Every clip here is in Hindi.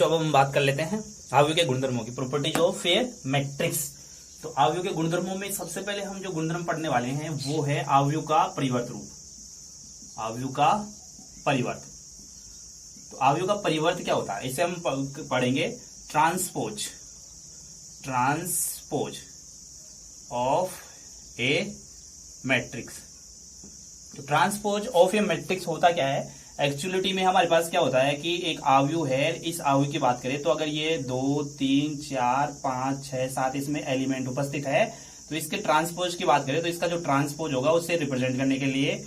बच्चों अब हम बात कर लेते हैं अवयव के गुणधर्मों की, प्रॉपर्टीज ऑफ ए मैट्रिक्स। तो अवयव के गुणधर्मों में सबसे पहले हम जो गुणधर्म पढ़ने वाले हैं वो है अवयव का परिवर्त रूप, अवयव का परिवर्त। तो अवयव का परिवर्त क्या होता है, इसे हम पढ़ेंगे transpose, transpose of A matrix. तो ट्रांसपोज ऑफ ए मैट्रिक्स होता क्या है, एक्चुअलिटी में हमारे पास क्या होता है कि एक अवयव है, इस अवयव की बात करें तो अगर ये 2 3 4 5 6 7 इसमें एलिमेंट उपस्थित है तो इसके ट्रांसपोज की बात करें तो इसका जो ट्रांसपोज होगा उसे रिप्रेजेंट करने के लिए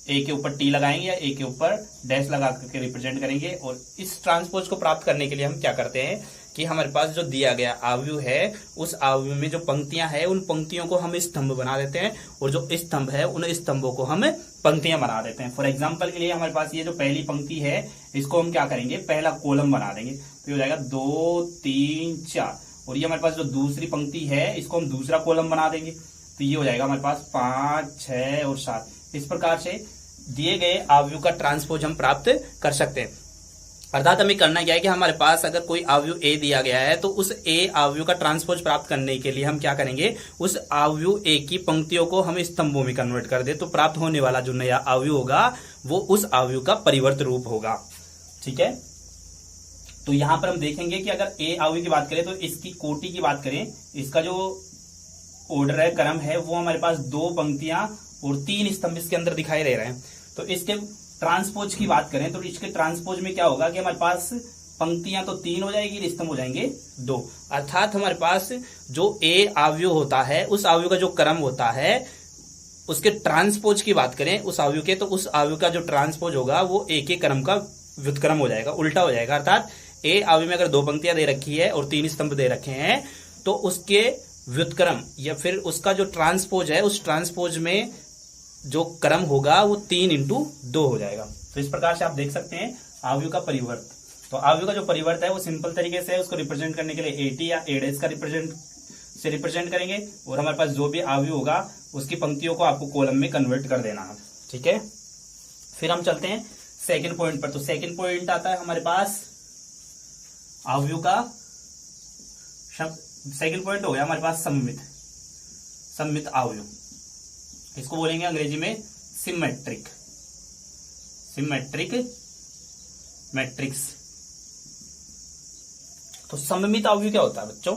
ए के ऊपर टी लगाएंगे या ए के ऊपर डैश लगा करके रिप्रेजेंट करेंगे। और इस ट्रांसपोज को प्राप्त करने के लिए हम क्या करते हैं कि हमारे पास जो दिया गया अवयव है उस अवयव में जो पंक्तियां हैं उन पंक्तियों को हम स्तंभ बना देते हैं और जो स्तंभ है उन स्तंभों को हम पंक्तियां बना देते हैं। फॉर एग्जांपल के लिए हमारे पास ये जो पहली पंक्ति है इसको हम क्या करेंगे, पहला कॉलम बना देंगे तो ये हो जाएगा 2 3 4। और ये हमारे पास जो दूसरी पंक्ति है इसको हम दूसरा कॉलम बना देंगे तो ये हो जाएगा हमारे पास 5 6 और 7। इस प्रकार से दिए गए अवयव का ट्रांसपोज हम प्राप्त कर सकते हैं। अर्थात हमें करना क्या है कि हमारे पास अगर कोई अवयव ए दिया गया है तो उस ए अवयव का ट्रांसपोज प्राप्त करने के लिए हम क्या करेंगे, उस अवयव ए की पंक्तियों को हम स्तंभों में कन्वर्ट कर दे तो प्राप्त होने वाला जो नया अवयव होगा वो उस अवयव का परिवर्त रूप होगा। ठीक है, तो यहां पर हम देखेंगे कि अगर ए अवयव की बात करें तो इसकी कोटि की बात करें, इसका जो ऑर्डर है, क्रम है, वो हमारे पास 2 पंक्तियां और 3 स्तंभ इसके अंदर दिखाई दे रहे हैं। तो इसके ट्रांसपोज की बात करें तो इसके ट्रांसपोज में क्या होगा कि हमारे पास पंक्तियां तो 3 हो जाएगी, स्तंभ हो जाएंगे 2। अर्थात हमारे पास जो ए अवयव होता है उस अवयव का जो क्रम होता है उसके ट्रांसपोज की बात करें उस अवयव के, तो उस अवयव का जो ट्रांसपोज होगा वो ए के क्रम का व्युत्क्रम हो जाएगा, उल्टा हो जाएगा। अर्थात ए अवयव में अगर 2 पंक्तियां दे रखी है और 3 स्तंभ दे रखे हैं तो उसके व्युत्क्रम या फिर उसका जो ट्रांसपोज है उस ट्रांसपोज में जो क्रम होगा वो 3 × 2 हो जाएगा। तो इस प्रकार से आप देख सकते हैं अवयव का परिवर्त। तो अवयव का जो परिवर्त है वो सिंपल तरीके से उसको रिप्रेजेंट करने के लिए एटी या ए डैश का रिप्रेजेंट करेंगे और हमारे पास जो भी अवयव होगा उसकी पंक्तियों को आपको कॉलम में कन्वर्ट कर देना है। ठीक है, फिर हम चलते हैं सेकेंड पॉइंट पर। तो सेकेंड पॉइंट आता है हमारे पास अवयव का, सेकेंड पॉइंट हो गया हमारे पास सममित, सममित अवयव, इसको बोलेंगे अंग्रेजी में सिमेट्रिक, सिमेट्रिक मैट्रिक्स। तो सममित अवयव क्या होता है बच्चों,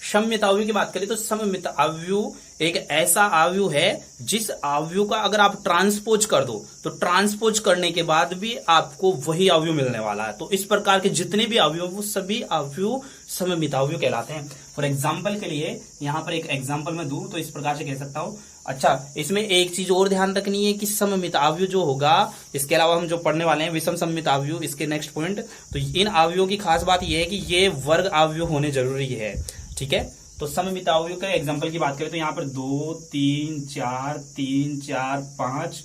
सममित अवयव की बात करें तो सममित अवयव एक ऐसा अवयव है जिस अवयव का अगर आप ट्रांसपोज कर दो तो ट्रांसपोज करने के बाद भी आपको वही अवयव मिलने वाला है। तो इस प्रकार के जितने भी अवयव वो सभी अवयव सममित अवयव कहलाते हैं। फॉर एग्जाम्पल के लिए यहां पर एक एग्जाम्पल मैं दूं तो इस प्रकार से कह सकता हूं। अच्छा, इसमें एक चीज और ध्यान रखनी है कि सममित अवयव जो होगा, इसके अलावा हम जो पढ़ने वाले हैं विषम सममित अवयव, इसके नेक्स्ट पॉइंट। तो इन अवयवों की खास बात यह है कि ये वर्ग अवयव होने जरूरी है। ठीक है, तो सममित अवयव के एग्जांपल की बात करें तो यहाँ पर 2 3 4 3 4 5,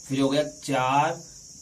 फिर हो गया 4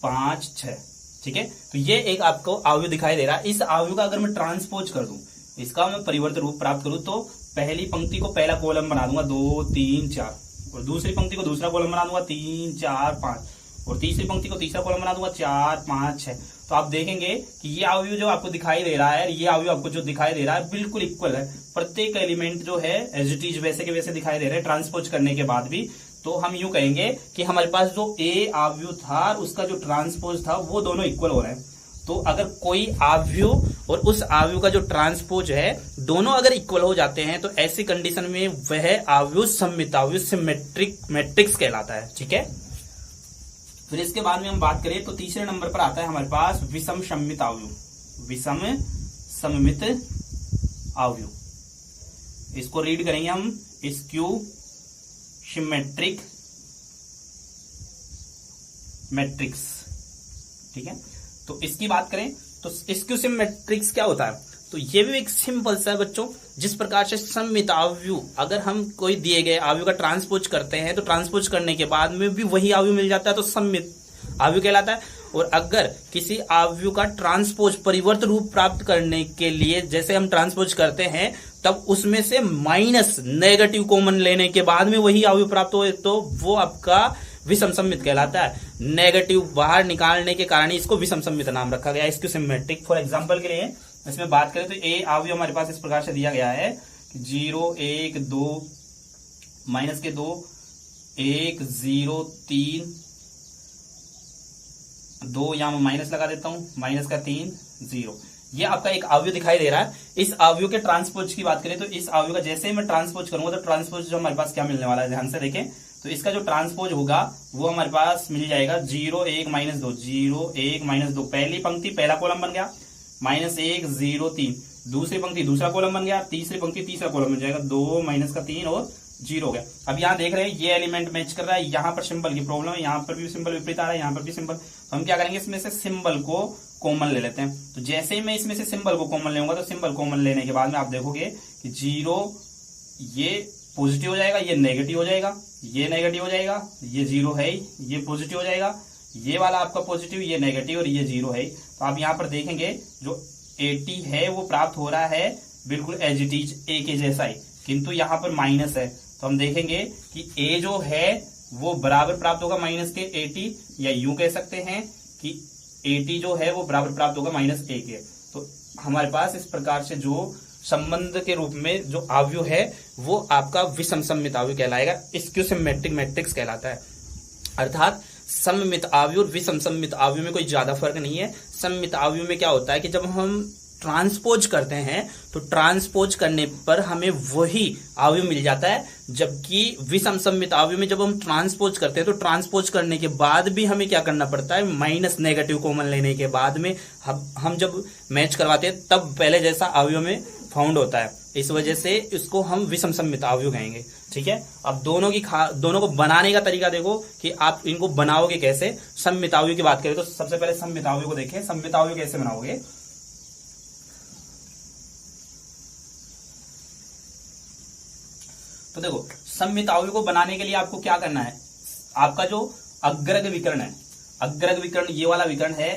5 6। ठीक है, तो ये एक आपको अवयव दिखाई दे रहा है। इस अवयव का अगर मैं ट्रांसपोज कर दूं, इसका मैं परिवर्त रूप प्राप्त करूं तो पहली पंक्ति को पहला कॉलम बना दूंगा 2 3 4 और दूसरी पंक्ति को दूसरा कॉलम बना दूंगा 3 4 5 और तीसरी पंक्ति को तीसरा कॉलम बना दूंगा 4 5 6। तो आप देखेंगे कि ये अवयव जो आपको दिखाई दे रहा है, ये अवयव आपको जो दिखाई दे रहा है बिल्कुल इक्वल है। प्रत्येक एलिमेंट जो है एज इट इज वैसे के वैसे दिखाई दे रहे हैं ट्रांसपोज करने के बाद भी। तो हम यूं कहेंगे कि हमारे पास जो ए अवयव था उसका जो ट्रांसपोज था वो दोनों इक्वल हो रहे हैं। तो अगर कोई अवयव और उस अवयव का जो ट्रांसपोज है दोनों अगर इक्वल हो जाते हैं तो ऐसी कंडीशन में वह अवयव सममित अवयव सिमेट्रिक मैट्रिक्स कहलाता है। ठीक है, फिर इसके बाद में हम बात करें तो तीसरे नंबर पर आता है हमारे पास विषम सममित अवयव, विषम सममित अवयव। इसको रीड करेंगे हम स्क्यू सिमेट्रिक मैट्रिक्स। ठीक है, तो इसकी बात करें तो स्क्यू सिमेट्रिक्स क्या होता है, तो ये भी एक सिंपल सा है बच्चों। जिस प्रकार से सममित अवयव अगर हम कोई दिए गए अवयव का ट्रांसपोज करते हैं तो ट्रांसपोज करने के बाद में भी वही अवयव मिल जाता है तो सममित अवयव कहलाता है। और अगर किसी अवयव का ट्रांसपोज परिवर्त रूप प्राप्त करने के लिए जैसे हम ट्रांसपोज करते हैं तब उसमें से माइनस नेगेटिव कॉमन लेने के बाद में वही अवयव प्राप्त हो तो वो आपका विषम सममित कहलाता है। नेगेटिव बाहर निकालने के कारण इसको विषम सममित नाम रखा गया, इसको सिमेट्रिक। फॉर एग्जांपल के लिए इसमें बात करें तो ए अवयव हमारे पास इस प्रकार से दिया गया है 0 1 2 माइनस के 2 1 0 3 2, यहां मैं माइनस लगा देता हूं, माइनस का 3 0। ये आपका एक अवयव दिखाई दे रहा है। इस अवयव के ट्रांसपोज की बात करें तो इस अवयव का जैसे ही मैं ट्रांसपोज करूंगा तो ट्रांसपोज जो हमारे पास क्या मिलने वाला है, ध्यान से देखें। तो इसका जो ट्रांसपोज होगा वो हमारे पास मिल जाएगा 0 1 माइनस 2 0 1 माइनस 2, पहली पंक्ति पहला कॉलम बन गया, माइनस 1 0 3, दूसरी पंक्ति दूसरा कॉलम बन गया, तीसरी पंक्ति तीसरा कॉलम बन जाएगा, 2 माइनस का 3 और 0 हो गया। अब यहाँ देख रहे हैं ये एलिमेंट मैच कर रहा है, यहाँ पर सिंबल की प्रॉब्लम है, यहाँ पर भी सिंबल विपरीत आ रहा है, यहाँ पर भी सिंबल। तो हम क्या करेंगे, इसमें से सिंबल को कॉमन ले लेते हैं। तो जैसे ही मैं इसमें से सिंबल को कॉमन लेऊंगा तो सिंबल कॉमन लेने के बाद में आप देखोगे कि 0 ये पॉजिटिव हो जाएगा, ये नेगेटिव हो जाएगा, ये नेगेटिव हो जाएगा, ये 0 है, ये पॉजिटिव हो जाएगा, ये वाला आपका पॉजिटिव, ये नेगेटिव और ये 0 है। तो आप यहाँ पर देखेंगे जो 80 है वो प्राप्त हो रहा है बिल्कुल एज इट इज ए के जैसा ही, किंतु यहाँ पर माइनस है। तो हम देखेंगे कि ए जो है वो बराबर प्राप्त होगा माइनस के 80, या यूं कह सकते हैं कि 80 जो है वो बराबर प्राप्त होगा माइनस ए के। तो हमारे पास इस प्रकार से जो संबंध के रूप में जो अवयव है वो आपका विषम सममित अवयव कहलाएगा, इसको सिमेट्रिक मैट्रिक्स कहलाता है। अर्थात सममित अवयव और विषम सममित अवयव में कोई ज्यादा फर्क नहीं है। सममित अवयव में क्या होता है कि जब हम ट्रांसपोज करते हैं तो ट्रांसपोज करने पर हमें वही अवयव मिल जाता है, जबकि विषम सममित अवयव में जब हम ट्रांसपोज करते हैं तो ट्रांसपोज करने के बाद भी हमें क्या करना पड़ता है, माइनस नेगेटिव कॉमन लेने के बाद में हम जब मैच करवाते हैं तब पहले जैसा अवयव में फाउंड होता है। इस वजह से इसको हम विषम सममित अवयव कहेंगे। ठीक है, अब दोनों को बनाने का तरीका देखो कि आप इनको बनाओगे कैसे। सममित अवयव की बात करें तो सबसे पहले सममित अवयव को देखें, सममित अवयव कैसे बनाओगे। तो देखो, सममित अवयव को बनाने के लिए आपको क्या करना है, आपका जो अग्रग विकर्ण है, अग्रग विकर्ण ये वाला विकर्ण है,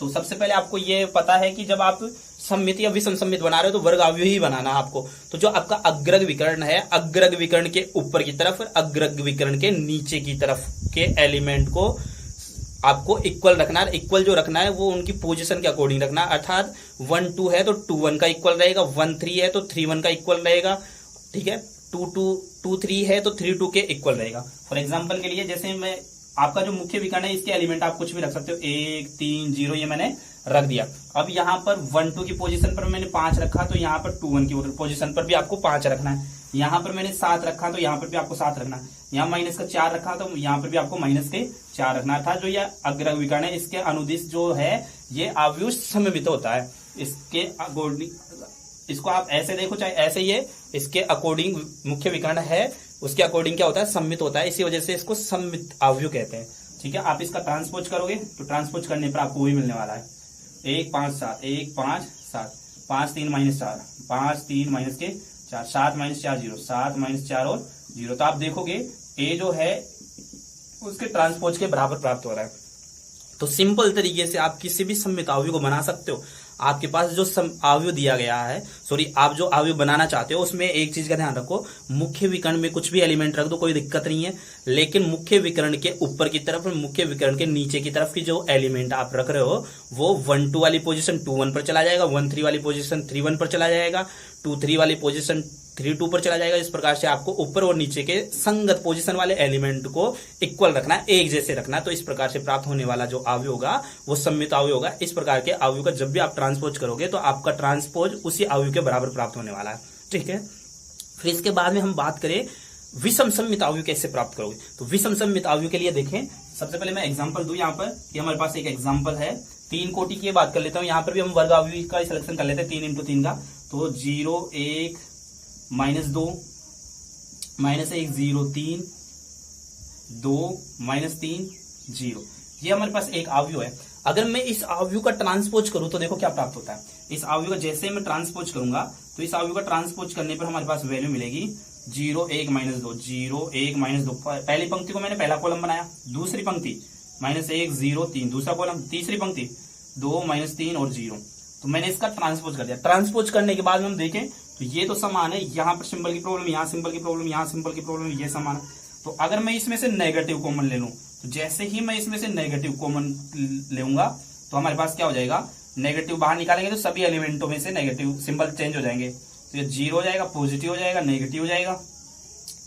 तो सबसे पहले आपको ये पता है कि जब आप सममित या विषम सममित बना रहे हो तो वर्ग अवयव ही बनाना आपको। तो जो आपका अग्रग विकर्ण है, अग्रग विकर्ण के ऊपर की तरफ, अग्रग विकर्ण के नीचे की तरफ के एलिमेंट को आपको इक्वल रखना है। इक्वल जो रखना है वो उनकी पोजीशन के अकॉर्डिंग रखना है। अर्थात 1 2 है तो 2 1 का इक्वल रहेगा, 1 3 है तो 3 1 का इक्वल रहेगा। ठीक है, 2 3 है तो 3 2 के इक्वल रहेगा। फॉर एग्जांपल के लिए जैसे मैं आपका जो मुख्य विकर्ण है इसके एलिमेंट आप कुछ भी रख सकते हो, 1 3 0 ये मैंने रख दिया। अब यहाँ पर 1 2 की पोजीशन पर मैंने 5 रखा तो यहाँ पर 2 1 की पोजीशन पर भी आपको 5 रखना है। यहाँ पर मैंने 7 रखा तो यहाँ पर भी आपको 7 रखना है। यहाँ माइनस का 4 रखा तो यहाँ पर भी आपको माइनस के 4 रखना था। जो ये अग्रग विकर्ण है इसके अनुदिश जो है ये अवयव सममित होता है। इसके अकॉर्डिंग इसको आप ऐसे देखो चाहे ऐसे ही है, इसके अकॉर्डिंग मुख्य विकर्ण है उसके अकॉर्डिंग क्या होता है, सममित होता है। इसी वजह से इसको सममित अवयव कहते हैं। ठीक है, आप इसका ट्रांसपोज करोगे तो ट्रांसपोज करने पर आपको वही मिलने वाला है, 1 5 7 1 5 7 5 3 माइनस 4 5 3 माइनस के 4 7 माइनस 4 0 7 माइनस 4 और 0। तो आप देखोगे ए जो है उसके ट्रांसपोज के बराबर प्राप्त हो रहा है। तो सिंपल तरीके से आप किसी भी सममित अवयव को बना सकते हो। आपके पास जो अवयव दिया गया है, आप जो अवयव बनाना चाहते हो उसमें एक चीज का ध्यान रखो, मुख्य विकर्ण में कुछ भी एलिमेंट रख दो कोई दिक्कत नहीं है, लेकिन मुख्य विकर्ण के ऊपर की तरफ और मुख्य विकर्ण के नीचे की तरफ की जो एलिमेंट आप रख रहे हो वो 1 2 वाली पोजीशन 2 1 पर चला जाएगा, 1 3 वाली पोजीशन 3 1 पर चला जाएगा, 2 3 वाली पोजीशन 3 2 पर चला जाएगा। इस प्रकार से आपको ऊपर और नीचे के संगत पोजीशन वाले एलिमेंट को इक्वल रखना है, एक जैसे रखना। तो इस प्रकार से प्राप्त होने वाला जो अवयव होगा वो सममित अवयव होगा। इस प्रकार के अवयव का जब भी आप ट्रांसपोज करोगे तो आपका ट्रांसपोज उसी अवयव के बराबर प्राप्त होने वाला है। ठीक है, फिर इसके बाद में हम बात करें विषम सममित अवयव कैसे प्राप्त करोगे। तो विषम सममित अवयव के लिए देखें, सबसे पहले मैं एग्जांपल दूं यहाँ पर कि हमारे पास एक एग्जांपल है 3 कोटि की बात कर लेता हूं। यहाँ पर भी हम वर्ग अवयव का सिलेक्शन कर लेते हैं 3 × 3 का। तो 0 1 -2 -1 0 3 2 -3 0, ये हमारे पास एक अवयव है। अगर मैं इस अवयव का ट्रांसपोज करूं तो देखो क्या प्राप्त होता है। इस अवयव का जैसे मैं ट्रांसपोज करूंगा तो इस अवयव का ट्रांसपोज करने पर हमारे पास वैल्यू मिलेगी 0 1 -2 0 1 -2। पहली पंक्ति को मैंने पहला कॉलम बनाया, दूसरी पंक्ति -1 0 3, दूसरा कॉलम, तीसरी पंक्ति 2 -3 और 0। तो मैंने इसका ट्रांसपोज कर दिया। ट्रांसपोज करने के बाद में हम देखें तो ये तो समान है, यहाँ पर सिंबल की प्रॉब्लम, यहाँ सिंबल की प्रॉब्लम, यहाँ सिंबल की प्रॉब्लम, ये समान है। तो अगर मैं इसमें से नेगेटिव कॉमन ले लूं, तो जैसे ही मैं इसमें से नेगेटिव कॉमन लूंगा तो हमारे पास क्या हो जाएगा, नेगेटिव बाहर निकालेंगे तो सभी एलिमेंटों में से नेगेटिव सिंबल चेंज हो जाएंगे। तो ये 0 हो जाएगा, पॉजिटिव हो जाएगा, नेगेटिव हो जाएगा,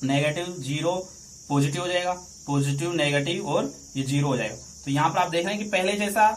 नेगेटिव 0 पॉजिटिव हो जाएगा, पॉजिटिव नेगेटिव और ये 0 हो जाएगा। तो यहाँ पर आप देख रहे हैं कि पहले जैसा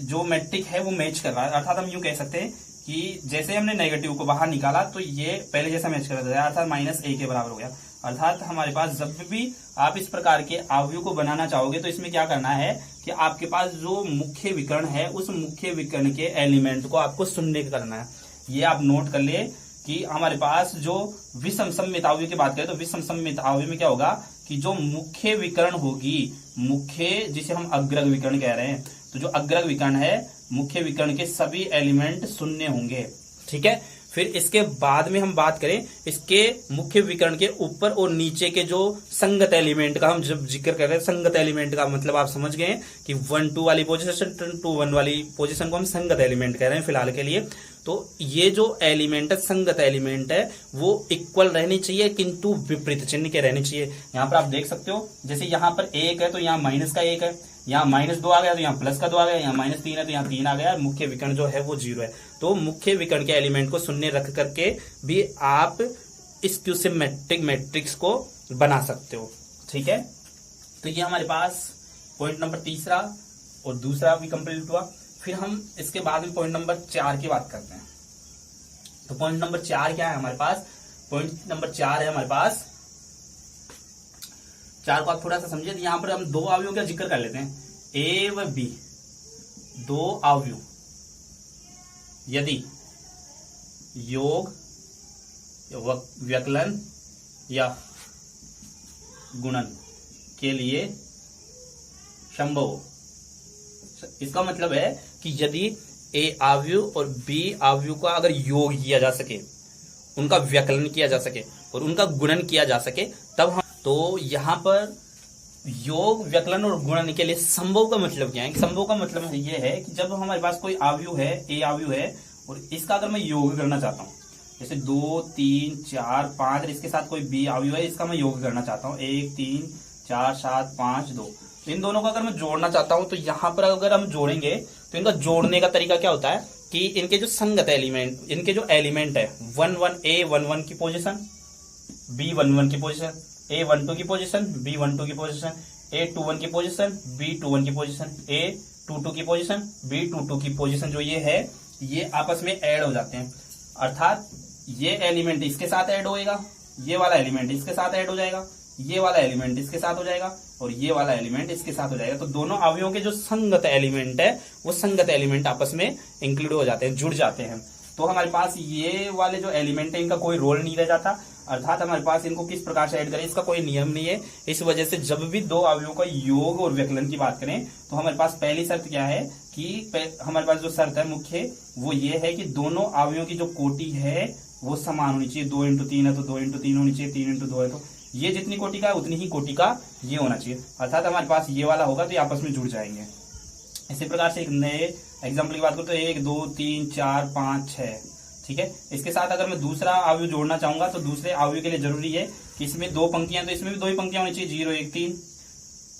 जो मैट्रिक है वो मैच कर रहा है। अर्थात हम यूं कह सकते हैं कि जैसे हमने नेगेटिव को बाहर निकाला तो ये पहले जैसा मैच कर रहा है, अर्थात -a के बराबर हो गया। अर्थात हमारे पास जब भी आप इस प्रकार के अवयव को बनाना चाहोगे तो इसमें क्या करना है कि आपके पास जो मुख्य विकर्ण है उस मुख्य विकर्ण के एलिमेंट को आपको शून्य करना है। ये आप नोट कर ले कि हमारे पास जो विषम सममित अवयव की बात करें तो विषम सममित अवयव में क्या होगा कि जो मुख्य विकर्ण होगी, मुख्य जिसे हम अग्रग विकर्ण कह रहे हैं, तो जो अग्रग विकर्ण है मुख्य विकर्ण के सभी एलिमेंट शून्य होंगे। ठीक है, फिर इसके बाद में हम बात करें इसके मुख्य विकर्ण के ऊपर और नीचे के जो संगत एलिमेंट का हम जब जिक्र कर रहे हैं, संगत एलिमेंट का मतलब आप समझ गए कि 1 2 वाली पोजीशन 2 1 वाली पोजीशन को हम संगत एलिमेंट कह रहे हैं फिलहाल के लिए। तो ये जो एलिमेंट है, संगत एलिमेंट है, वो इक्वल रहनी चाहिए किंतु विपरीत चिन्ह के रहने चाहिए। यहाँ पर आप देख सकते हो जैसे यहाँ पर 1 है तो यहाँ माइनस का 1 है, यहाँ -2 आ गया तो यहाँ प्लस का 2 आ गया, यहाँ -3 है तो यहाँ 3 आ गया, मुख्य विकर्ण जो है वो 0 है। तो मुख्य विकर्ण के एलिमेंट को शून्य रख करके भी आप इस क्यूसिमेट्रिक मैट्रिक्स को बना सकते हो। ठीक है, तो ये हमारे पास पॉइंट नंबर तीसरा और दूसरा भी कंप्लीट हुआ। फिर हम इसके बाद में पॉइंट नंबर 4 की बात करते हैं। तो पॉइंट नंबर 4 क्या है हमारे पास, पॉइंट नंबर 4 है हमारे पास, 4 को आप थोड़ा सा समझिए। यहां पर हम 2 अवयवों का जिक्र कर लेते हैं, ए व बी, 2 अवयव यदि योग व्यकलन या गुणन के लिए संभव हो। इसका मतलब है कि यदि ए अवयव और बी अवयव का अगर योग किया जा सके, उनका व्यकलन किया जा सके और उनका गुणन किया जा सके, तब हम, तो यहां पर योग व्यकलन और गुणन के लिए संभव का मतलब क्या है? संभव का मतलब ये है कि जब हमारे पास कोई अवयव है, ए अवयव है, और इसका अगर मैं योग करना चाहता हूं, जैसे 2 3 4 5, इसके साथ कोई बी अवयव है, इसका मैं योग करना चाहता हूं, 1 3 4 7 5 2, तो इन दोनों को अगर मैं जोड़ना चाहता हूं तो यहां पर अगर हम जोड़ेंगे तो इनका जोड़ने का तरीका क्या होता है कि इनके जो संगत एलिमेंट, इनके जो एलिमेंट है 1 1 ए 1 1 की पोजीशन, बी 1 1 की पोजीशन, ए 1 2 की पोजीशन, बी 1 2 की पोजीशन, ए 2 1 की पोजीशन, बी 2 1 की पोजीशन, ए 2 2 की पोजीशन, बी 2 2 की पोजीशन, जो ये है ये आपस में ऐड हो जाते हैं। अर्थात ये एलिमेंट इसके साथ ऐड होएगा, ये वाला एलिमेंट इसके साथ ऐड हो जाएगा, ये वाला एलिमेंट इसके साथ हो जाएगा और ये वाला एलिमेंट इसके साथ हो जाएगा। तो दोनों अवयवों के जो संगत एलिमेंट है वो संगत एलिमेंट आपस में इंक्लूड हो जाते हैं, जुड़ जाते हैं। तो हमारे पास ये वाले जो एलिमेंट है इनका कोई रोल नहीं रह जाता। अर्थात हमारे पास इनको किस प्रकार से ऐड करें इसका कोई नियम नहीं है। इस वजह से जब भी 2 अवयवों का योग और व्यकलन की बात करें तो हमारे पास पहली शर्त क्या है कि हमारे पास जो शर्त है मुख्य वो ये है कि दोनों अवयवों की जो कोटि है वो समान होनी चाहिए। 2 × 3 है तो 2 × 3 होनी चाहिए, 3 × 2 है तो ये जितनी कोटि का है उतनी ही कोटि का ये होना चाहिए। अर्थात हमारे पास ये वाला होगा तो ये आपस में जुड़ जाएंगे। इसी प्रकार से एक नए एग्जाम्पल की बात करूं तो 1 2 3 4 5 6, ठीक है। इसके साथ अगर मैं दूसरा अवयव जोड़ना चाहूंगा तो दूसरे अवयव के लिए जरूरी है कि इसमें 2 पंक्तियां, तो इसमें भी 2 ही पंक्तियां होनी चाहिए, 0 1 3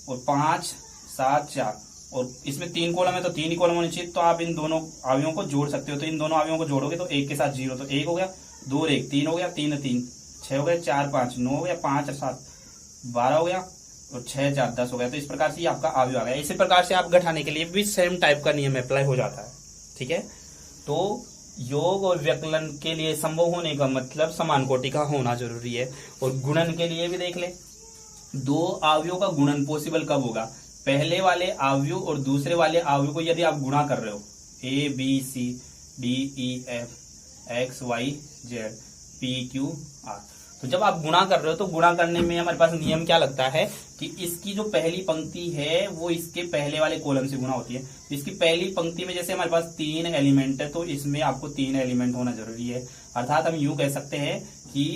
और 5 7 4, और इसमें 3 कॉलम है तो 3 ही कॉलम होनी चाहिए। तो आप इन दोनों अवयवों को जोड़ सकते हो। तो इन दोनों अवयवों को जोड़ोगे तो 1 के साथ 0 तो 1 हो गया, 2 और 1 3 हो गया, 3 3 6 हो गया, 4 5 9 हो गया, 5 और 7 12 हो गया और 6 4 10 हो गया। तो इस प्रकार से ये आपका अवयव आ गया। इसी प्रकार से आप घटाने के लिए भी सेम टाइप का नियम अप्लाई हो जाता है, ठीक है। तो योग और व्यकलन के लिए संभव होने का मतलब समान कोटि का होना जरूरी है। और गुणन के लिए भी देख ले, 2 अवयवों का गुणन पॉसिबल कब होगा? पहले वाले अवयव और दूसरे वाले अवयव को यदि आप गुणा कर रहे हो, A B C D E F X Y Z P Q R, तो जब आप गुणा कर रहे हो तो गुणा करने में हमारे पास नियम क्या लगता है कि इसकी जो पहली पंक्ति है वो इसके पहले वाले कॉलम से गुणा होती है। इसकी पहली पंक्ति में जैसे हमारे पास 3 एलिमेंट है तो इसमें आपको 3 एलिमेंट होना जरूरी है। अर्थात हम यूं कह सकते हैं कि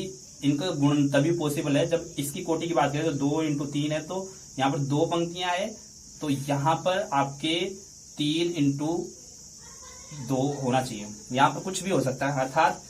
इनका गुण तभी पॉसिबल है जब इसकी कोटि की बात करें तो 2 × 3 है तो यहाँ पर 2 पंक्तियां है तो यहाँ पर आपके 3 × 2 होना चाहिए। यहाँ पर कुछ भी हो सकता है। अर्थात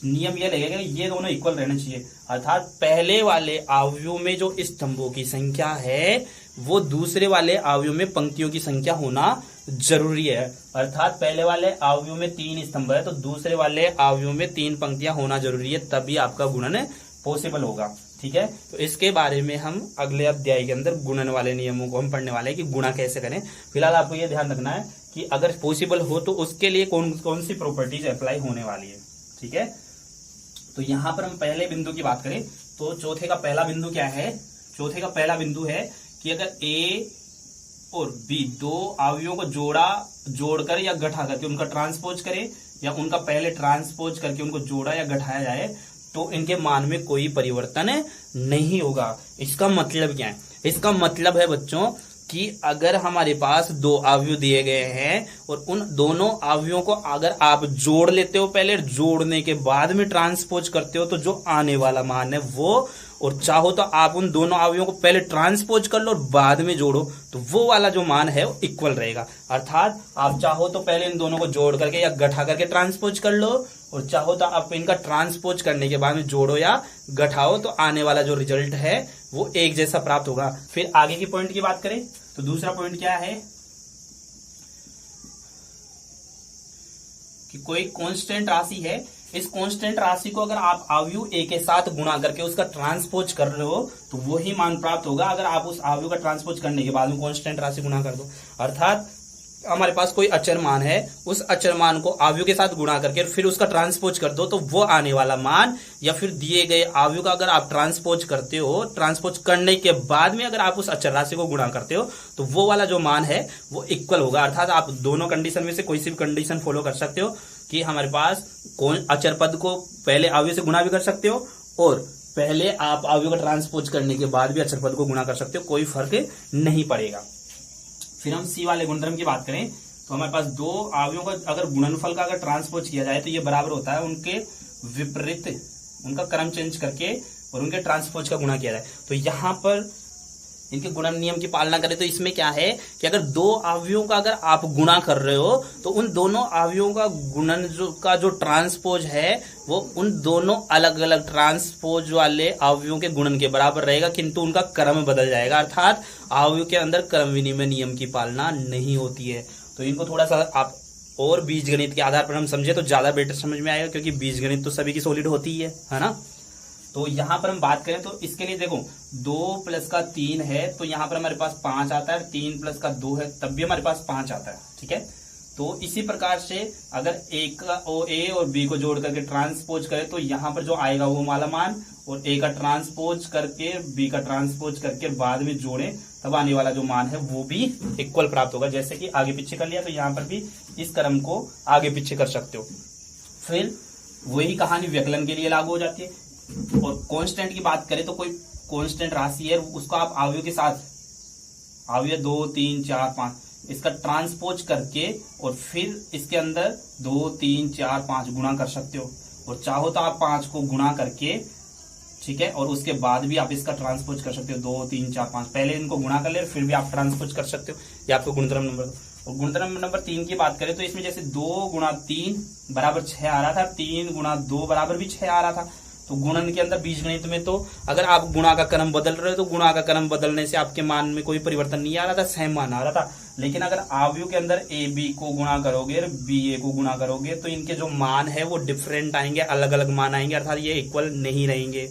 नियम यह लगेगा कि ये दोनों इक्वल रहना चाहिए, अर्थात पहले वाले अवयव में जो स्तंभों की संख्या है वो दूसरे वाले अवयव में पंक्तियों की संख्या होना जरूरी है। अर्थात पहले वाले अवयव में 3 स्तंभ है तो दूसरे वाले अवयव में 3 पंक्तियां होना जरूरी है, तभी आपका गुणन पॉसिबल होगा। ठीक है, तो इसके बारे में हम अगले अध्याय के अंदर गुणन वाले नियमों को हम पढ़ने वाले हैं कि गुणा कैसे करें। फिलहाल आपको यह ध्यान रखना है कि अगर पॉसिबल हो तो उसके लिए कौन कौन सी प्रॉपर्टीज अप्लाई होने वाली है। ठीक है, तो यहां पर हम पहले बिंदु की बात करें तो चौथे का पहला बिंदु क्या है? चौथे का पहला बिंदु है कि अगर ए और बी दो अवयवों को जोड़कर या घटा करके उनका ट्रांसपोज करें या उनका पहले ट्रांसपोज करके उनको जोड़ा या घटाया जाए तो इनके मान में कोई परिवर्तन नहीं होगा। इसका मतलब क्या है? इसका मतलब है बच्चों कि अगर हमारे पास 2 अवयव दिए गए हैं और उन दोनों अवयवों को अगर आप जोड़ लेते हो, पहले जोड़ने के बाद में ट्रांसपोज करते हो, तो जो आने वाला मान है वो, और चाहो तो आप उन दोनों अवयवों को पहले ट्रांसपोज कर लो और बाद में जोड़ो तो वो वाला जो मान है वो इक्वल रहेगा। अर्थात आप चाहो तो पहले इन दोनों को जोड़ करके या घटा करके ट्रांसपोज कर लो और चाहो तो आप इनका ट्रांसपोज करने के बाद में जोड़ो या घटाओ तो आने वाला जो रिजल्ट है वो एक जैसा प्राप्त होगा। फिर आगे की पॉइंट की बात करें तो दूसरा पॉइंट क्या है कि कोई कांस्टेंट राशि है, इस कांस्टेंट राशि को अगर आप अवयव ए के साथ गुणा करके उसका ट्रांसपोज कर रहे हो तो वही मान प्राप्त होगा अगर आप उस अवयव का ट्रांसपोज करने के बाद में कांस्टेंट राशि गुणा कर दो। अर्थात हमारे पास कोई अचर मान है, उस अचर मान को अवयव के साथ गुणा करके फिर उसका ट्रांसपोज कर दो तो वो आने वाला मान, या फिर दिए गए अवयव का अगर आप ट्रांसपोज करते हो, ट्रांसपोज करने के बाद में अगर आप उस अचर राशि को गुणा करते हो तो वो वाला जो मान है वो इक्वल होगा। अर्थात आप दोनों कंडीशन में से कोई सी भी कंडीशन फॉलो कर सकते हो कि हमारे पास कौन अचर पद को पहले अवयव से गुणा भी कर सकते हो और पहले आप अवयव का ट्रांसपोज करने के बाद भी अचर पद को गुणा कर सकते हो, कोई फर्क नहीं पड़ेगा। फिर हम सी वाले गुणधर्म की बात करें तो हमारे पास 2 अवयवों का अगर गुणनफल का अगर ट्रांसपोज किया जाए तो ये बराबर होता है उनके विपरीत, उनका क्रम चेंज करके और उनके ट्रांसपोज का गुणा किया जाए। तो यहां पर इनके गुणन नियम की पालना करें तो इसमें क्या है कि अगर 2 अवयवों का अगर आप गुणा कर रहे हो तो उन दोनों अवयवों का गुणन का जो ट्रांसपोज है वो उन दोनों अलग अलग ट्रांसपोज वाले अवयवों के गुणन के बराबर रहेगा, किंतु उनका क्रम बदल जाएगा। अर्थात अवयव के अंदर क्रम विनिमय नियम की पालना नहीं होती है। तो इनको थोड़ा सा आप और बीजगणित के आधार पर हम समझे तो ज्यादा बेटर समझ में आएगा, क्योंकि बीजगणित तो सभी की सॉलिड होती है ना। तो यहां पर हम बात करें तो इसके लिए देखो 2 + का 3 है तो यहां पर हमारे पास 5 आता है, 3 + का 2 है तब भी हमारे पास 5 आता है। ठीक है, तो इसी प्रकार से अगर ए और बी को जोड़ करके ट्रांसपोज करें तो यहां पर जो आएगा वो वाला मान, और ए का ट्रांसपोज करके बी का ट्रांसपोज करके बाद में जोड़े तब आने वाला जो मान है वो भी इक्वल प्राप्त होगा। जैसे कि आगे पीछे कर लिया तो यहां पर भी इस क्रम को आगे पीछे कर सकते हो। फिर वही कहानी व्यकलन के लिए लागू हो जाती है। और कांस्टेंट की बात करें तो कोई कांस्टेंट राशि है उसको आप अवयव के साथ अवयव 2 3 4 5 इसका ट्रांसपोज करके और फिर इसके अंदर 2 3 4 5 गुणा कर सकते हो, और चाहो तो आप 5 को गुणा करके, ठीक है, और उसके बाद भी आप इसका ट्रांसपोज कर सकते हो 2 3 4 5, पहले इनको गुणा कर ले फिर भी आप ट्रांसपोज कर सकते हो। ये आपको गुणधर्म नंबर। और गुणधर्म नंबर 3 की बात करें तो इसमें जैसे 2 × 3 = 6 आ रहा था, 3 × 2 = भी 6 आ रहा था। तो गुणन के अंदर बीजगणित में तो अगर आप गुणा का क्रम बदल रहे हो तो गुणा का क्रम बदलने से आपके मान में कोई परिवर्तन नहीं आ रहा था, सेम मान आ रहा था। लेकिन अगर अवयव के अंदर ए बी को गुणा करोगे और बी ए को गुणा करोगे तो इनके जो मान है वो डिफरेंट आएंगे, अलग अलग मान आएंगे, अर्थात ये इक्वल नहीं रहेंगे।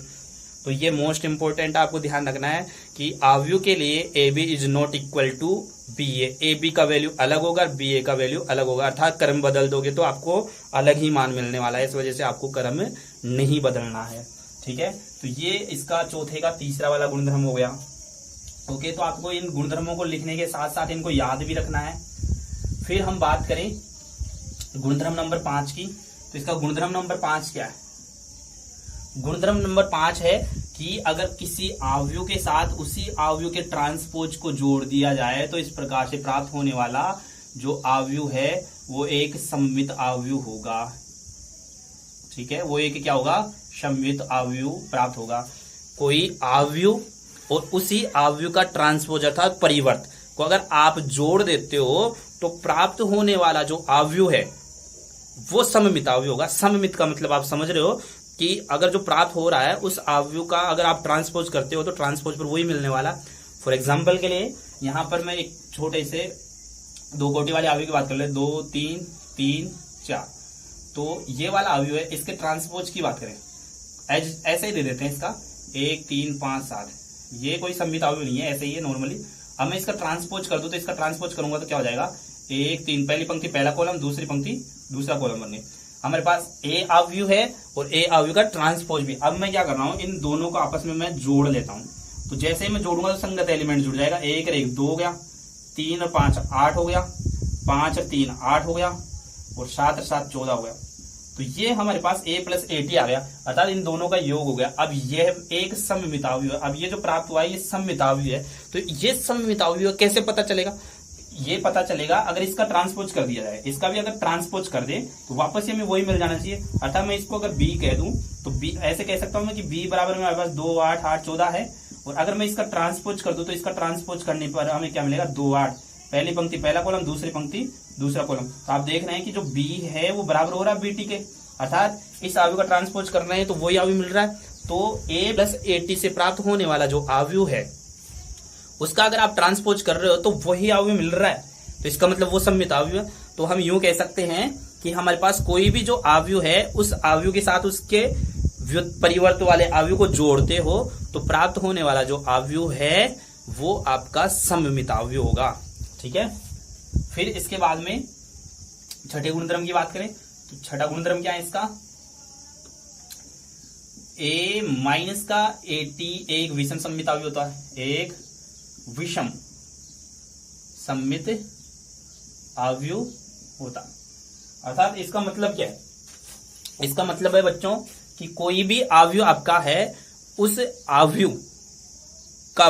तो ये मोस्ट इंपोर्टेंट आपको ध्यान रखना है कि अवयव के लिए A B is not equal to B A B का वैल्यू अलग होगा, बी ए का वैल्यू अलग होगा, अर्थात क्रम बदल दोगे तो आपको अलग ही मान मिलने वाला है। इस वजह से आपको क्रम नहीं बदलना है। ठीक है, तो ये इसका चौथे का तीसरा वाला गुणधर्म हो गया। ओके, तो आपको इन गुणधर्मों को लिखने के साथ साथ इनको याद भी रखना है। फिर हम बात करें गुणधर्म नंबर 5 की, तो इसका गुणधर्म नंबर 5 क्या है? गुणधर्म नंबर 5 है कि अगर किसी अवयव के साथ उसी अवयव के ट्रांसपोज को जोड़ दिया जाए तो इस प्रकार से प्राप्त होने वाला जो अवयव है वो एक सममित अवयव होगा। ठीक है, वो एक क्या होगा? सममित अवयव प्राप्त होगा। कोई अवयव और उसी अवयव का ट्रांसपोज अर्थात परिवर्त को अगर आप जोड़ देते हो तो प्राप्त होने वाला जो अवयव है वो सममित अवयव होगा। सममित का मतलब आप समझ रहे हो कि अगर जो प्राप्त हो रहा है उस अवयव का अगर आप ट्रांसपोज करते हो तो ट्रांसपोज पर वही मिलने वाला। फॉर एग्जाम्पल के लिए यहां पर मैं एक छोटे से दो कोटि वाले अवयव की बात कर ले, 2 3 3 4, तो ये वाला अवयव है, इसके ट्रांसपोज की बात करें ऐसे ही दे देते हैं इसका 1 3 5 7, ये कोई सममित अवयव नहीं है, ऐसे ही है नॉर्मली। अब मैं इसका ट्रांसपोज कर दूं तो इसका ट्रांसपोज करूंगा तो क्या हो जाएगा, 1 3, पहली पंक्ति पहला कॉलम, दूसरी पंक्ति दूसरा कॉलम बन गई। हमारे पास ए अवयव है और ए अवयव का ट्रांसपोज भी। अब मैं क्या कर रहा हूं, इन दोनों को आपस में मैं जोड़ लेता हूं। तो जैसे ही मैं जोड़ूंगा तो संगत एलिमेंट जुड़ जाएगा। 1 और 1 2 हो गया, 3 और 5 8 हो गया, 5 और 3 8 हो गया और 7 और 7 14 हो गया। तो ये हमारे पास a प्लस AT आ गया, अर्थात इन दोनों का योग हो गया। अब यह एक सममित अवयव है। अब ये जो प्राप्त हुआ है ये सममित अवयव है। तो ये सममित अवयव कैसे पता चलेगा, ये पता चलेगा अगर इसका ट्रांसपोज कर दिया जाए। इसका भी अगर ट्रांसपोज कर दे तो वापस हमें वही मिल जाना चाहिए। अर्थात मैं इसको अगर b कह दूं तो b ऐसे कह सकता हूं मैं कि b बराबर में हमारे पास 2 8 8 14 है। और अगर मैं इसका ट्रांसपोज कर दूं तो इसका ट्रांसपोज करने पर हमें क्या मिलेगा, 2 8, पहली पंक्ति पहला कॉलम, दूसरी पंक्ति दूसरा कॉलम। तो आप देख रहे हैं कि जो b है वो बराबर हो रहा है BT के, अर्थात इस अवयव का ट्रांसपोज कर रहे हैं तो वही अवयव मिल रहा है। तो a प्लस AT से प्राप्त होने वाला जो अवयव है उसका अगर आप ट्रांसपोज कर रहे हो तो वही अवयव मिल रहा है, तो इसका मतलब वो सममित अवयव है। तो हम यूं कह सकते हैं कि हमारे पास कोई भी जो अवयव है उस अवयव के साथ उसके परिवर्त वाले अवयव को जोड़ते हो तो प्राप्त होने वाला जो अवयव है वो आपका सममित अवयव होगा। ठीक है, फिर इसके बाद में छठे गुणधर्म की बात करें तो छठा गुणधर्म क्या है इसका, a माइनस का AT एक विषम सममित अवयव होता है, एक विषम सममित अवयव होता। अर्थात इसका मतलब क्या है, इसका मतलब है बच्चों कि कोई भी अवयव आपका है उस अवयव का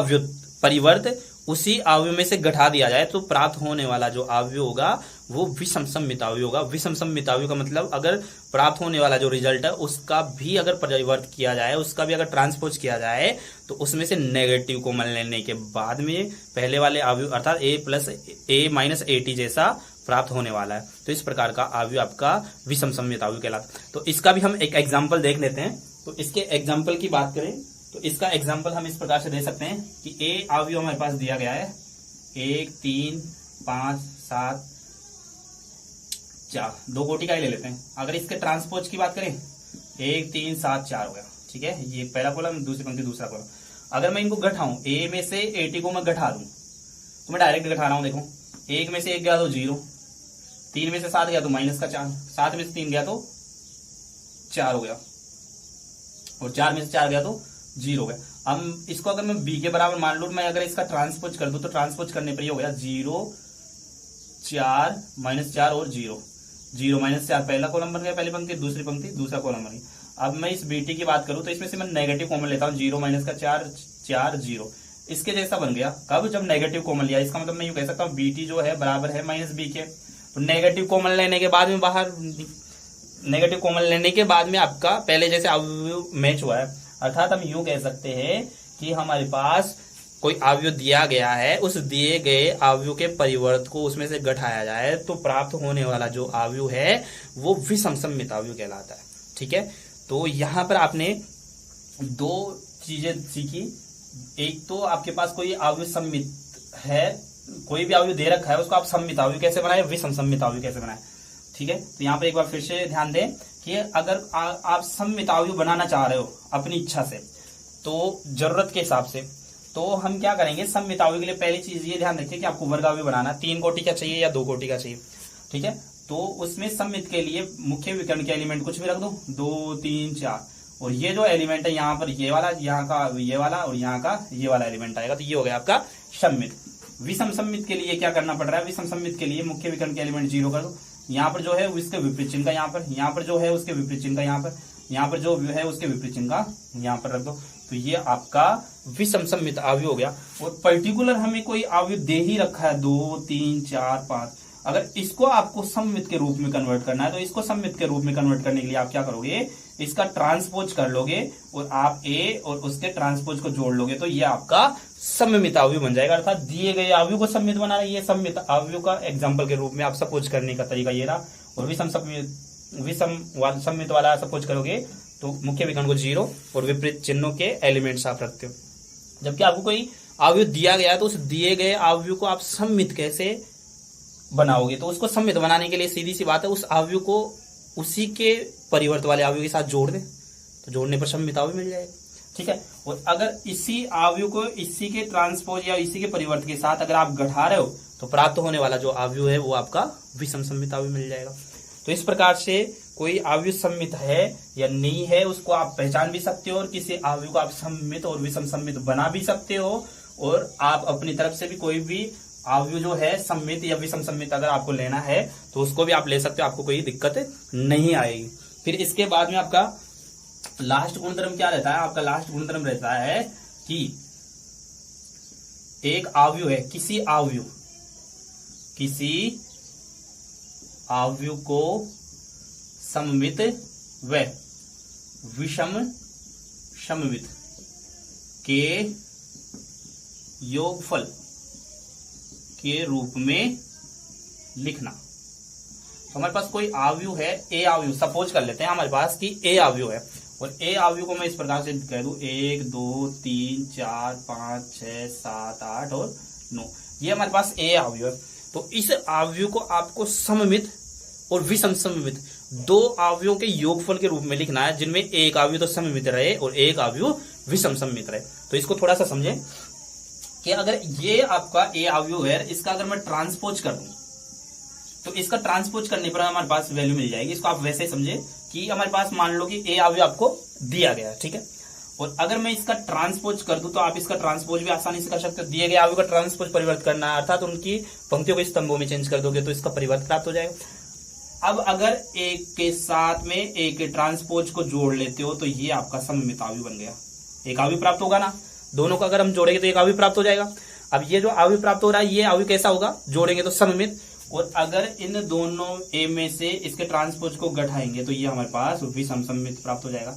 परिवर्त उसी अवयव में से घटा दिया जाए तो प्राप्त होने वाला जो अवयव होगा वो विषम सममित अवयव होगा। विषम सममित अवयव का मतलब अगर प्राप्त होने वाला जो रिजल्ट है उसका भी अगर परिवर्त किया जाए, उसका भी अगर ट्रांसपोज किया जाए तो उसमें से नेगेटिव कॉमन लेने के बाद में पहले वाले अवयव अर्थात a plus A minus AT जैसा प्राप्त होने वाला है। तो इस प्रकार का अवयव आपका विषम सममित अवयव कहलाता है। तो इसका भी हम एक एग्जाम्पल देख लेते हैं। तो इसके एग्जाम्पल की बात करें तो इसका एग्जाम्पल हम इस प्रकार से दे सकते हैं कि a अवयव हमारे पास दिया गया है 1 3 5 7 4, दो कोटि का ही ले लेते हैं। अगर इसके ट्रांसपोज की बात करें 1 3 7 4 हो गया। ठीक है, ये पहला कॉलम, दूसरी पंक्ति दूसरा कॉलम। अगर मैं इनको घटाऊं, a में से AT को मैं घटा दूं तो मैं डायरेक्ट घटा रहा हूं। देखो 1 में से 1 गया तो 0, 3 में से 7 गया तो माइनस का 4, 7 में से 3 गया तो 4 हो गया और 4 में से 4 गया तो 0 हो गया। अब इसको अगर मैं b के बराबर मान लूं, मैं अगर इसका ट्रांसपोज कर दूं तो ट्रांसपोज करने पर ये हो गया 0 4 माइनस 4 और 0, 0 माइनस 4 पहला कॉलम बन गया, पहली पंक्ति दूसरी पंक्ति दूसरा कॉलम बन गया। अब मैं इस BT की बात करूं तो इसमें से मैं नेगेटिव कॉमन लेता हूं, 0 माइनस का 4 4 0 इसके जैसा बन गया। कब, जब नेगेटिव कॉमन लिया। इसका मतलब मैं यूं कह सकता हूं BT जो है बराबर है माइनस B के। तो नेगेटिव कॉमन लेने के बाद में बाहर नेगेटिव कॉमन लेने के बाद में आपका पहले जैसे अवयव मैच हुआ है। अर्थात हम यूं कह सकते हैं कि हमारे पास कोई अवयव दिया गया है, उस दिए गए अवयव के परिवर्त को उसमें से घटाया जाए तो प्राप्त होने वाला जो अवयव है वो विषम सममित अवयव कहलाता है। ठीक है, तो यहां पर आपने दो चीजें सीखी। एक तो आपके पास कोई अवयव सममित है, कोई भी अवयव दे रखा है उसको आप सममित अवयव कैसे बनाए, विषम सममित अवयव कैसे बनाए। ठीक है, तो यहाँ पर एक बार फिर से ध्यान दें कि अगर आप सममित अवयव बनाना चाह रहे हो अपनी इच्छा से, तो जरूरत के हिसाब से, तो हम क्या करेंगे, सममित अवयव के लिए पहली चीज ये ध्यान रखिए कि आपको वर्ग अवयव बनाना 3 कोटि का चाहिए या 2 कोटि का चाहिए। ठीक है, तो उसमें सममित के लिए मुख्य विकर्ण के एलिमेंट कुछ भी रख दो, 2 3 4, और ये जो एलिमेंट है यहाँ पर ये वाला, यहाँ का ये वाला और यहाँ का ये वाला एलिमेंट आएगा। तो ये हो गया आपका सममित। विषम सममित के लिए क्या करना पड़ रहा है, विषम सममित के लिए मुख्य विकर्ण के एलिमेंट 0 कर दो, यहाँ पर जो है उसके विपरीत चिन्ह का यहाँ पर, यहाँ पर जो है उसके विपरीत चिन्ह का यहाँ पर, यहाँ पर जो है उसके विपरीत चिन्ह का यहाँ पर रख दो। तो ये आपका विषम सममित अवयव हो गया। और पर्टिकुलर हमें कोई अवयव दे ही रखा है 2 3 4 5, अगर इसको आपको सममित के रूप में कन्वर्ट करना है तो इसको सममित के रूप में कन्वर्ट करने के लिए आप क्या करोगे, इसका ट्रांसपोज कर लोगे और आप a और उसके ट्रांसपोज को जोड़ लोगे तो ये आपका सममित अवयव बन जाएगा। अर्थात दिए गए अवयव को सममित बनाना, ये सममित अवयव का एग्जाम्पल के रूप में आप सपोज करने का तरीका ये रहा। और विषम सममित विषम सममित वाला सपोज करोगे तो मुख्य विकर्ण को 0 और विपरीत चिन्हों के एलिमेंट्स आप रखते हो। जबकि आपको कोई अवयव दिया गया है तो उस दिए गए अवयव को आप सममित कैसे बनाओगे, तो उसको सममित बनाने के लिए सीधी सी बात है, उस अवयव को उसी के परिवर्त वाले अवयव के साथ जोड़ दे, तो जोड़ने पर सममित अवयव मिल जाएगा। ठीक है, और अगर इसी अवयव को इसी के ट्रांसपोज या इसी के परिवर्त के साथ अगर आप घटा रहे हो तो प्राप्त होने वाला जो अवयव है वो आपका विषम सममित अवयव मिल जाएगा। तो इस प्रकार से कोई अवयव सममित है या नहीं है उसको आप पहचान भी सकते हो, और किसी अवयव को आप सममित और विषम सममित बना भी सकते हो, और आप अपनी तरफ से भी कोई भी अवयव जो है सममित या विषम सममित अगर आपको लेना है तो उसको भी आप ले सकते हो, आपको कोई दिक्कत नहीं आएगी। फिर इसके बाद में आपका लास्ट गुणधर्म क्या रहता है, आपका लास्ट गुणधर्म रहता है कि एक अवयव है, किसी अवयव को सममित व विषम सममित के योगफल के रूप में लिखना। तो हमारे पास कोई अवयव है, ए अवयव सपोज कर लेते हैं हमारे पास कि ए अवयव है, और ए अवयव को मैं इस प्रकार से कह दूं 1 2 3 4 5 6 7 8 और 9, ये हमारे पास ए अवयव है। तो इस अवयव को आपको सममित और विषम सममित दो अवयवों के योगफल के रूप में लिखना है, जिनमें एक अवयव तो सममित रहे और एक अवयव विषम सममित रहे। तो इसको थोड़ा सा समझें कि अगर ये आपका ए अवयव है, इसका अगर मैं ट्रांसपोज कर दूं तो इसका ट्रांसपोज करने पर हमारे पास वैल्यू मिल जाएगी। इसको आप वैसे समझे कि हमारे पास मान लो कि ए अवयव आपको दिया गया है, ठीक है, और अगर मैं इसका ट्रांसपोज कर दूं तो आप इसका ट्रांसपोज भी आसानी से कर सकते हो। दिए गए अवयव का ट्रांसपोज परिवर्त करना है, अर्थात उनकी पंक्तियों को स्तंभों में चेंज कर दोगे तो इसका परिवर्त प्राप्त हो जाएगा। अब अगर एक के साथ में एक के ट्रांसपोज को जोड़ लेते हो तो ये आपका सममित अवयव बन गया, एक अवयव प्राप्त होगा ना, दोनों को अगर हम जोड़ेंगे तो एक अवयव प्राप्त हो जाएगा। अब ये जो अवयव प्राप्त हो रहा है ये अवयव कैसा होगा, जोड़ेंगे तो सममित, और अगर इन दोनों ए में से इसके ट्रांसपोज को घटाएंगे तो ये हमारे पास विषम सममित प्राप्त हो जाएगा।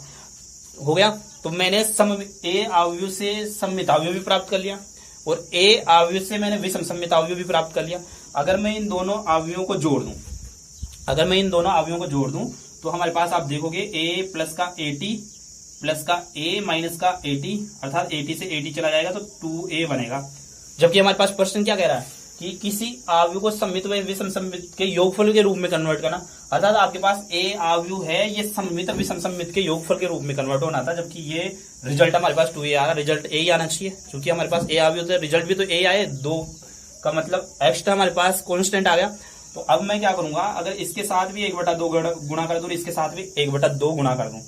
हो गया, तो मैंने ए अवयव से सममित अवयव भी प्राप्त कर लिया और ए अवयव से मैंने विषम सममित अवयव भी प्राप्त कर लिया। अगर मैं इन दोनों अवयवों को जोड़ दूं तो हमारे पास आप देखोगे ए प्लस का 80 प्लस का ए माइनस का 80, अर्थात 80 से 80 चला जाएगा तो 2a बनेगा। जबकि हमारे पास प्रश्न क्या कह रहा है कि किसी अवयव को सममित व विषम सममित के योगफल के रूप में कन्वर्ट करना, अर्थात आपके पास ए अवयव है, ये सममित और विषम सममित के योगफल के रूप में कन्वर्ट होना था, जबकि ये रिजल्ट हमारे पास 2a आ रहा, रिजल्ट ए ही आना चाहिए, क्योंकि हमारे पास ए अवयव तो रिजल्ट भी तो ए आए, 2 का मतलब एक्स्ट्रा हमारे पास कॉन्स्टेंट आ गया। तो अब मैं क्या करूंगा, अगर इसके साथ भी 1/2 गुणा कर दूं, इसके साथ भी 1/2 गुणा कर दूं,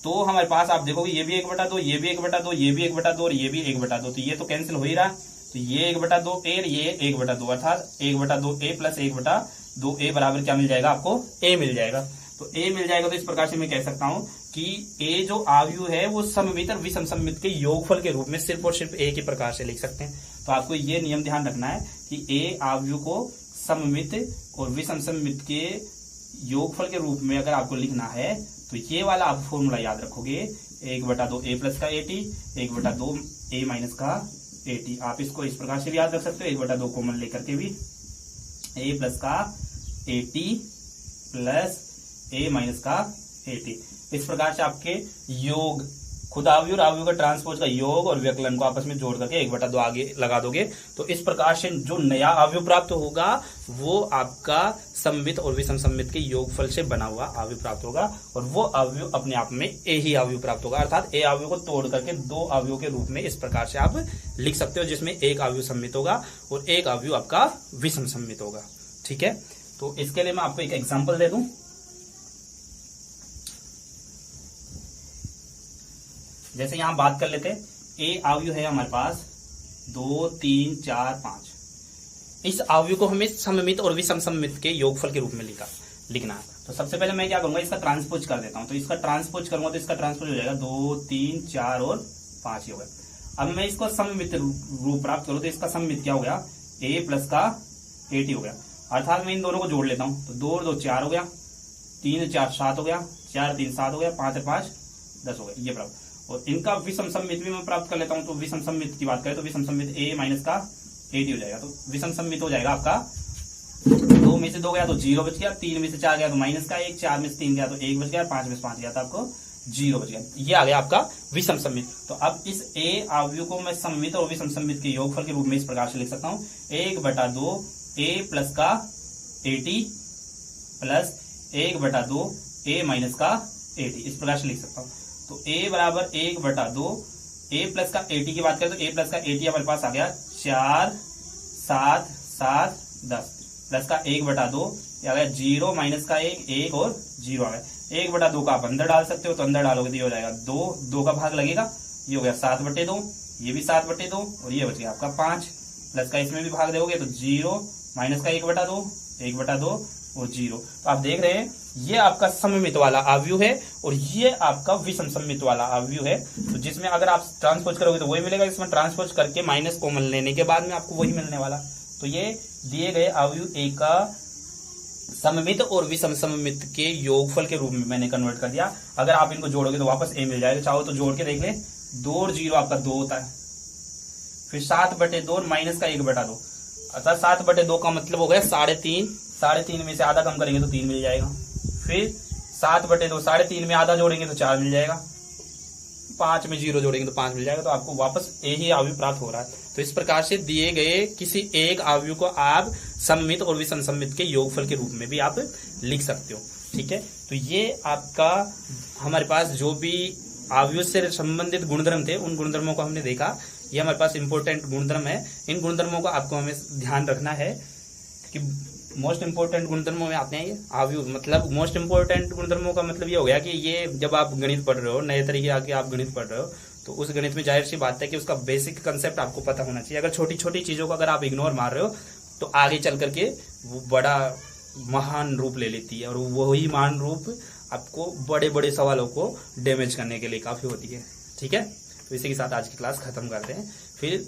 तो हमारे पास आप देखोगे ये भी 1/2, ये भी 1/2, ये भी 1/2 और ये भी 1/2, तो ये तो कैंसिल हो ही रहा है, तो ये 1/2 ए, ये 1/2, अर्थात 1/2 ए प्लस 1/2 ए बराबर क्या मिल जाएगा आपको, ए मिल जाएगा। तो ए मिल जाएगा, तो इस प्रकार से मैं कह सकता हूं कि ए जो अवयव है वो सममित और विषम सममित के योगफल के रूप में सिर्फ और सिर्फ ए के प्रकार से लिख सकते हैं। तो आपको ये नियम ध्यान रखना है कि ए अवयव को सममित और विषम सममित के योगफल के रूप में अगर आपको लिखना है तो ये वाला आप फॉर्मूला याद रखोगे, 1/2 ए प्लस का 80, 1/2 ए माइनस का 80। आप इसको इस प्रकार से भी याद रख सकते हो, 1/2 कॉमन लेकर के भी, ए प्लस का 80 प्लस ए माइनस का 80। इस प्रकार से आपके योग खुद अवयव और अवयव का ट्रांसपोज का योग और व्यकलन को आपस में जोड़ करके 1/2 आगे लगा दोगे, तो इस प्रकार से जो नया अवयव प्राप्त होगा वो आपका सममित और विषम सममित के योगफल से बना हुआ अवयव प्राप्त होगा, और वो अवयव अपने आप में ए ही अवयव प्राप्त होगा, अर्थात ए अवयव को तोड़ करके 2 अवयव के रूप में इस प्रकार से आप लिख सकते हो, जिसमें एक अवयव सममित होगा और एक अवयव आपका विषम सममित होगा। ठीक है, तो इसके लिए मैं आपको एक एग्जाम्पल दे दूं। जैसे यहां बात कर लेते हैं, ए अवयव है हमारे पास 2 3 4 5, इस अवयव को हमें सममित और विषम सममित के योगफल के रूप में लिखना है। तो सबसे पहले मैं क्या करूंगा, इसका ट्रांसपोज कर देता हूं। तो इसका ट्रांसपोज करूंगा तो इसका ट्रांसपोज हो जाएगा 2 3 4 और 5 ही हो गया। अब मैं इसको सममित रूप प्राप्त करूं तो इसका सममित क्या हो गया, ए प्लस का 80 हो गया, अर्थात मैं इन दोनों को जोड़ लेता हूं तो 2 और 2 4 हो गया, 3 और 4 7 हो गया, 4 3 7 हो गया, 5 और 5 10 हो गया, ये प्राप्त। और इनका विषम सममित भी मैं प्राप्त कर लेता हूं, तो विषम सममित की बात करें तो विषम सममित ए माइनस का 80 हो जाएगा, तो विषम सममित हो जाएगा आपका 2 में से 2 गया तो 0 बच गया, 3 में से 4 गया तो माइनस का 1, 4 में से 3 गया तो 1 बच गया, 5 में से 5 गया तो आपको 0 बच गया। ये आ गया आपका विषम सममित। तो अब इस ए अवयव को मैं सममित और विषम सममित के योगफल के रूप में इस प्रकार से लिख सकता हूं, 1/2 a प्लस का 80 प्लस 1/2 a माइनस का 80, इस प्रकार से लिख सकता हूं। तो a बराबर 1/2 a प्लस का 80 की बात करें तो a प्लस का 80 हमारे पास आ गया 4, 7, 7, 10 प्लस का 1/2 आ गया 0 माइनस का 1 और 0 आ गया। 1/2 का आप अंदर डाल सकते हो, तो अंदर डालोगे तो ये हो जाएगा 2 का भाग लगेगा, ये हो गया 7/2, ये भी 7/2 और ये बच गया आपका 5 प्लस का इसमें भी भाग दोगे तो 0 माइनस का 1/2, 1/2 और 0। तो आप देख रहे हैं ये आपका सममित वाला अवयव है और ये आपका विषम सममित वाला अवयव है। तो जिसमें अगर आप ट्रांसपोज करोगे तो वही मिलेगा, इसमें ट्रांसपोज करके माइनस कॉमन लेने के बाद में आपको वही मिलने वाला। तो ये दिए गए अवयव ए का सममित और विषम सममित के योगफल के रूप में मैंने कन्वर्ट कर दिया। अगर आप इनको जोड़ोगे तो वापस ए मिल जाएगा, चाहो तो जोड़ के देख ले, 2 और 0 आपका 2 होता है, फिर 7/2 और माइनस का 1/2, अतः 7/2 का मतलब हो गया 3.5, 3.5 में से आधा कम करेंगे तो 3 मिल जाएगा, फिर 7/2 3.5 में आधा जोड़ेंगे तो 4 मिल जाएगा, 5 में 0 जोड़ेंगे तो 5 मिल जाएगा। तो आपको वापस ए ही अवयव प्राप्त हो रहा है। तो इस प्रकार से दिए गए किसी एक अवयव को आप सममित और विषम सममित के योगफल के रूप में भी आप लिख सकते हो। ठीक है, तो ये आपका हमारे पास जो भी अवयव से संबंधित गुणधर्म थे उन गुणधर्मों को हमने देखा। ये हमारे पास इंपॉर्टेंट गुणधर्म है, इन गुणधर्मों को आपको हमें ध्यान रखना है कि मोस्ट इंपोर्टेंट गुणधर्मों में आते हैं ये अवयव। मतलब मोस्ट इंपोर्टेंट गुणधर्मों का मतलब ये हो गया कि ये जब आप गणित पढ़ रहे हो, नए तरीके आके आप गणित पढ़ रहे हो, तो उस गणित में जाहिर सी बात है कि उसका बेसिक कंसेप्ट आपको पता होना चाहिए। अगर छोटी छोटी चीजों को अगर आप इग्नोर मार रहे हो तो आगे चल करके वो बड़ा महान रूप ले लेती है और वही महान रूप आपको बड़े बड़े सवालों को डैमेज करने के लिए काफी होती है। ठीक है, तो इसी के साथ आज की क्लास खत्म करते हैं। फिर